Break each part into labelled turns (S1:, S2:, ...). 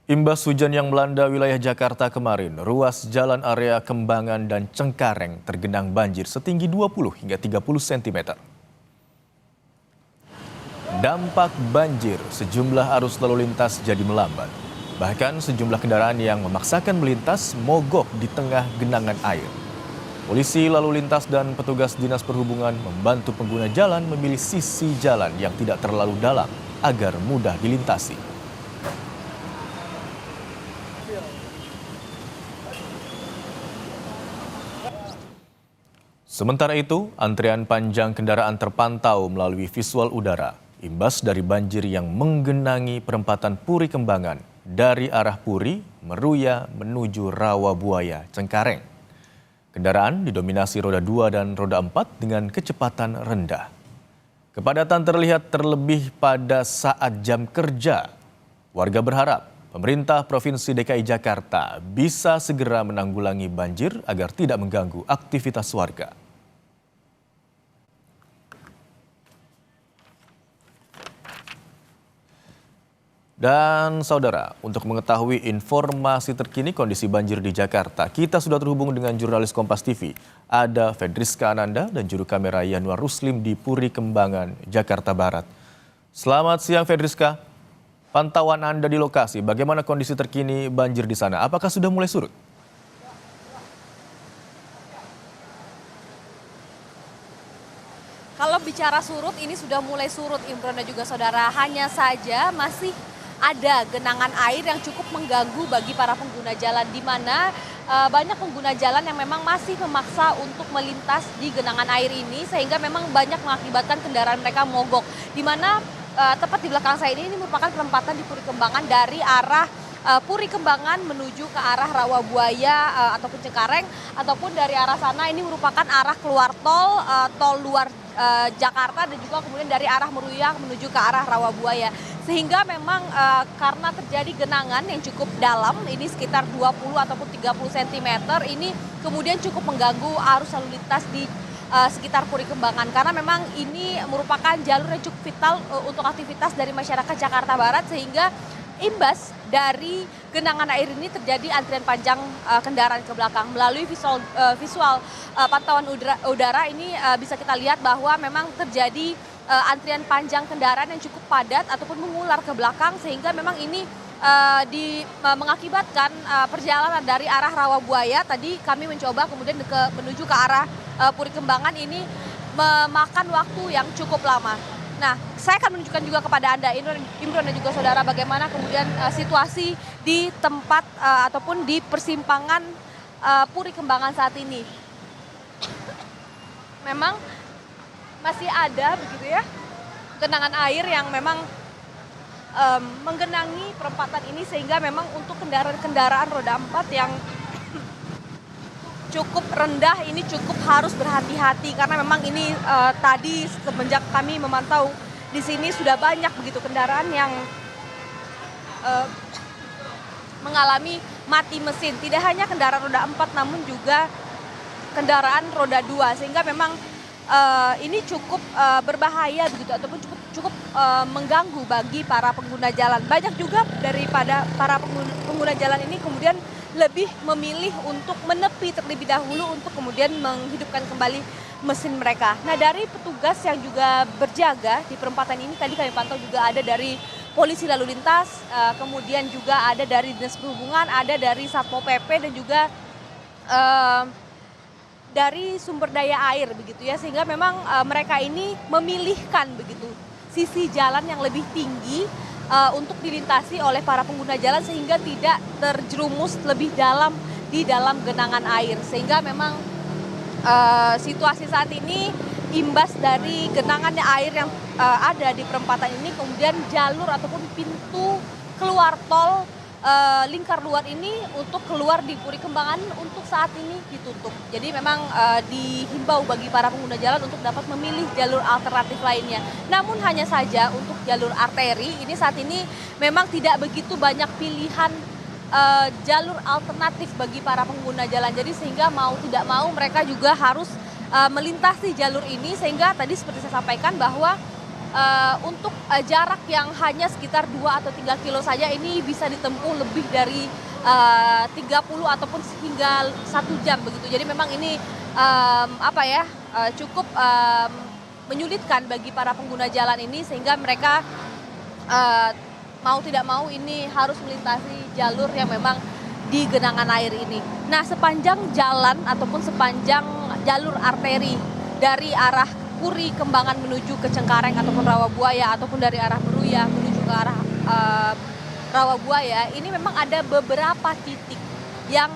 S1: Imbas hujan yang melanda wilayah Jakarta kemarin, ruas jalan area Kembangan dan Cengkareng tergenang banjir setinggi 20 hingga 30 cm. Dampak banjir, sejumlah arus lalu lintas jadi melambat. Bahkan sejumlah kendaraan yang memaksakan melintas mogok di tengah genangan air. Polisi lalu lintas dan petugas Dinas Perhubungan membantu pengguna jalan memilih sisi jalan yang tidak terlalu dalam agar mudah dilintasi. Sementara itu, antrian panjang kendaraan terpantau melalui visual udara, imbas dari banjir yang menggenangi perempatan Puri Kembangan dari arah Puri, Meruya menuju Rawabuaya, Cengkareng. Kendaraan didominasi roda 2 dan roda 4 dengan kecepatan rendah. Kepadatan terlihat terlebih pada saat jam kerja. Warga berharap pemerintah Provinsi DKI Jakarta bisa segera menanggulangi banjir agar tidak mengganggu aktivitas warga. Dan saudara, untuk mengetahui informasi terkini kondisi banjir di Jakarta, kita sudah terhubung dengan jurnalis Kompas TV. Ada Fedriska Ananda dan juru kamera Yanuar Ruslim di Puri Kembangan, Jakarta Barat. Selamat siang Fedriska, pantauan Anda di lokasi, bagaimana kondisi terkini banjir di sana? Apakah sudah mulai surut?
S2: Kalau bicara surut, ini sudah mulai surut, Imron dan juga saudara. Hanya saja masih ada genangan air yang cukup mengganggu bagi para pengguna jalan, di mana banyak pengguna jalan yang memang masih memaksa untuk melintas di genangan air ini, sehingga memang banyak mengakibatkan kendaraan mereka mogok. Di mana tepat di belakang saya ini merupakan perempatan di Puri Kembangan dari arah Puri Kembangan menuju ke arah Rawabuaya ataupun Cengkareng, ataupun dari arah sana ini merupakan arah keluar tol luar Jakarta, dan juga kemudian dari arah Meruya menuju ke arah Rawabuaya. Sehingga memang karena terjadi genangan yang cukup dalam, ini sekitar 20 ataupun 30 cm, ini kemudian cukup mengganggu arus lalu lintas di sekitar Puri Kembangan. Karena memang ini merupakan jalur yang cukup vital untuk aktivitas dari masyarakat Jakarta Barat, sehingga imbas dari genangan air ini terjadi antrian panjang kendaraan ke belakang. Melalui visual pantauan udara ini bisa kita lihat bahwa memang terjadi antrian panjang kendaraan yang cukup padat ataupun mengular ke belakang, sehingga memang ini mengakibatkan perjalanan dari arah Rawabuaya tadi kami mencoba kemudian menuju ke arah Puri Kembangan ini memakan waktu yang cukup lama. Nah, saya akan menunjukkan juga kepada Anda, Imron dan juga saudara, bagaimana kemudian situasi di tempat ataupun di persimpangan Puri Kembangan saat ini. Memang masih ada begitu ya genangan air yang memang menggenangi perempatan ini, sehingga memang untuk kendaraan roda 4 yang cukup rendah ini cukup harus berhati-hati, karena memang ini tadi semenjak kami memantau di sini sudah banyak begitu kendaraan yang mengalami mati mesin. Tidak hanya kendaraan roda 4 namun juga kendaraan roda 2, sehingga memang ini cukup berbahaya begitu, ataupun cukup mengganggu bagi para pengguna jalan. Banyak juga daripada para pengguna jalan ini kemudian lebih memilih untuk menepi terlebih dahulu untuk kemudian menghidupkan kembali mesin mereka. Nah, dari petugas yang juga berjaga di perempatan ini tadi kami pantau juga ada dari polisi lalu lintas, kemudian juga ada dari Dinas Perhubungan, ada dari Satpol PP, dan juga dari sumber daya air begitu ya, sehingga memang mereka ini memilihkan begitu sisi jalan yang lebih tinggi untuk dilintasi oleh para pengguna jalan, sehingga tidak terjerumus lebih dalam di dalam genangan air. Sehingga memang situasi saat ini imbas dari genangan air yang ada di perempatan ini, kemudian jalur ataupun pintu keluar tol lingkar luar ini untuk keluar di Puri Kembangan untuk saat ini ditutup. Jadi memang dihimbau bagi para pengguna jalan untuk dapat memilih jalur alternatif lainnya. Namun hanya saja untuk jalur arteri ini saat ini memang tidak begitu banyak pilihan jalur alternatif bagi para pengguna jalan. Jadi sehingga mau tidak mau mereka juga harus melintasi jalur ini, sehingga tadi seperti saya sampaikan bahwa untuk jarak yang hanya sekitar 2 atau 3 kilo saja ini bisa ditempuh lebih dari 30 ataupun hingga 1 jam begitu. Jadi memang ini cukup menyulitkan bagi para pengguna jalan ini, sehingga mereka mau tidak mau ini harus melintasi jalur yang memang di genangan air ini. Nah, sepanjang jalan ataupun sepanjang jalur arteri dari arah Puri Kembangan menuju ke Cengkareng ataupun Rawabuaya, ataupun dari arah Meruya menuju ke arah Rawabuaya, ini memang ada beberapa titik yang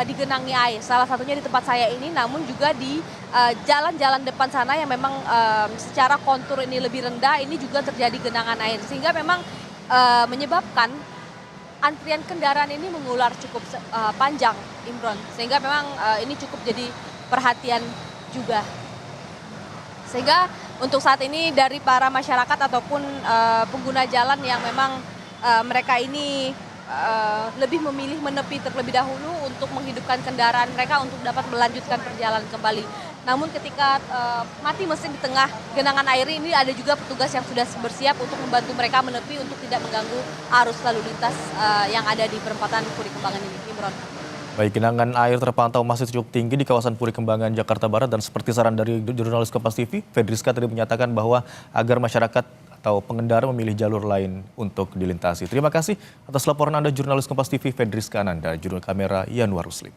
S2: digenangi air. Salah satunya di tempat saya ini, namun juga di jalan-jalan depan sana yang memang secara kontur ini lebih rendah, ini juga terjadi genangan air. Sehingga memang menyebabkan antrian kendaraan ini mengular cukup panjang, Imron. Sehingga memang ini cukup jadi perhatian juga. Sehingga untuk saat ini dari para masyarakat ataupun pengguna jalan yang memang mereka ini lebih memilih menepi terlebih dahulu untuk menghidupkan kendaraan mereka untuk dapat melanjutkan perjalanan kembali. Namun ketika mati mesin di tengah genangan air ini, ada juga petugas yang sudah bersiap untuk membantu mereka menepi untuk tidak mengganggu arus lalu lintas yang ada di perempatan Puri Kembangan ini. Imron.
S1: Baik, genangan air terpantau masih cukup tinggi di kawasan Puri Kembangan, Jakarta Barat, dan seperti saran dari jurnalis Kompas TV, Fedriska tadi menyatakan bahwa agar masyarakat atau pengendara memilih jalur lain untuk dilintasi. Terima kasih atas laporan Anda, jurnalis Kompas TV Fedriska Ananda, juru kamera Yanwar Ruslim.